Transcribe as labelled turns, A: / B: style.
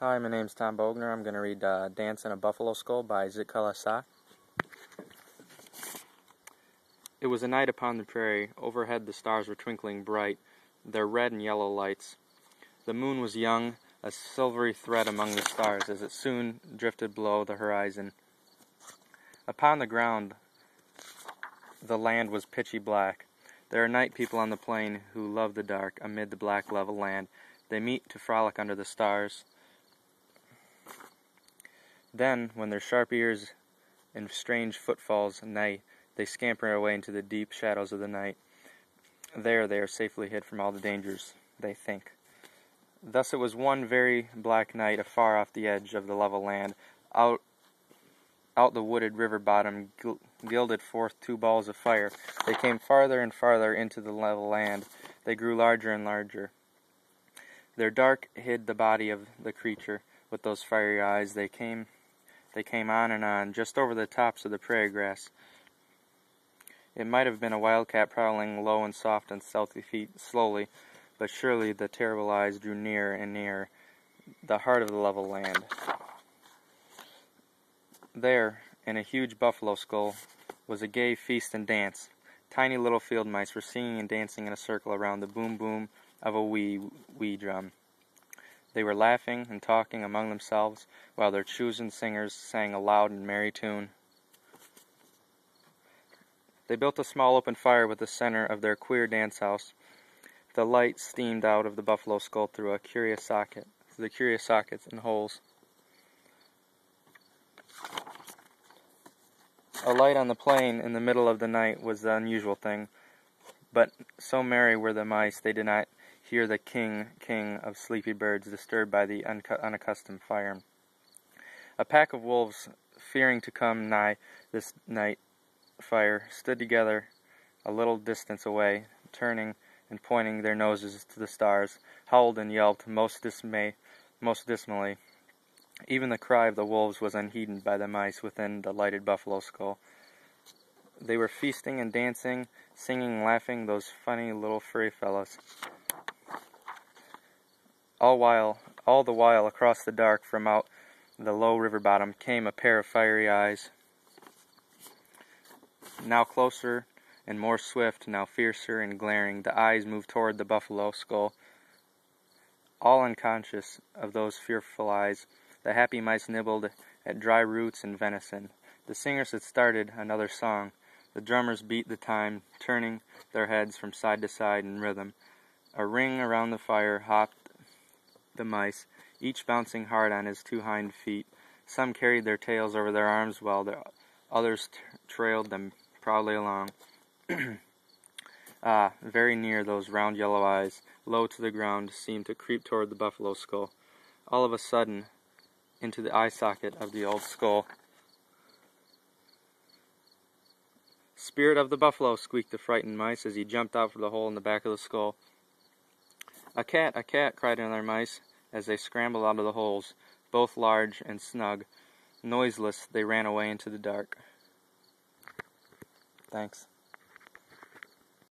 A: Hi, my name's Tom Bogner. I'm going to read Dance in a Buffalo Skull by Zitkala Sa. It was a night upon the prairie. Overhead the stars were twinkling bright, their red and yellow lights. The moon was young, a silvery thread among the stars, as it soon drifted below the horizon. Upon the ground the land was pitchy black. There are night people on the plain who love the dark. Amid the black level land they meet to frolic under the stars. Then, when their sharp ears and strange footfalls neigh, they scamper away into the deep shadows of the night. There they are safely hid from all the dangers, they think. Thus it was one very black night, afar off the edge of the level land. Out the wooded river bottom gilded forth two balls of fire. They came farther and farther into the level land. They grew larger and larger. Their dark hid the body of the creature. With those fiery eyes they came on and on, just over the tops of the prairie grass. It might have been a wildcat prowling low and soft on stealthy feet, slowly, but surely the terrible eyes drew nearer and nearer, the heart of the level land. There, in a huge buffalo skull, was a gay feast and dance. Tiny little field mice were singing and dancing in a circle around the boom-boom of a wee drum. They were laughing and talking among themselves, while their chosen singers sang a loud and merry tune. They built a small open fire with the center of their queer dance house. The light steamed out of the buffalo skull through the curious sockets and holes. A light on the plain in the middle of the night was the unusual thing, but so merry were the mice they did not hear the king of sleepy birds disturbed by the unaccustomed fire. A pack of wolves, fearing to come nigh this night fire, stood together a little distance away, turning and pointing their noses to the stars, howled and yelped most dismally. Even the cry of the wolves was unheeded by the mice within the lighted buffalo skull. They were feasting and dancing, singing and laughing, those funny little furry fellows. All the while, across the dark from out the low river bottom came a pair of fiery eyes. Now closer and more swift, now fiercer and glaring, the eyes moved toward the buffalo skull. All unconscious of those fearful eyes, the happy mice nibbled at dry roots and venison. The singers had started another song. The drummers beat the time, turning their heads from side to side in rhythm. A ring around the fire hopped the mice, each bouncing hard on his two hind feet. Some carried their tails over their arms, while the others trailed them proudly along. Very near, those round yellow eyes, low to the ground, seemed to creep toward the buffalo skull. All of a sudden, into the eye socket of the old skull. "Spirit of the buffalo," squeaked the frightened mice as he jumped out from the hole in the back of the skull. A cat, cried another mice as they scrambled out of the holes. Both large and snug. Noiseless, they ran away into the dark. Thanks.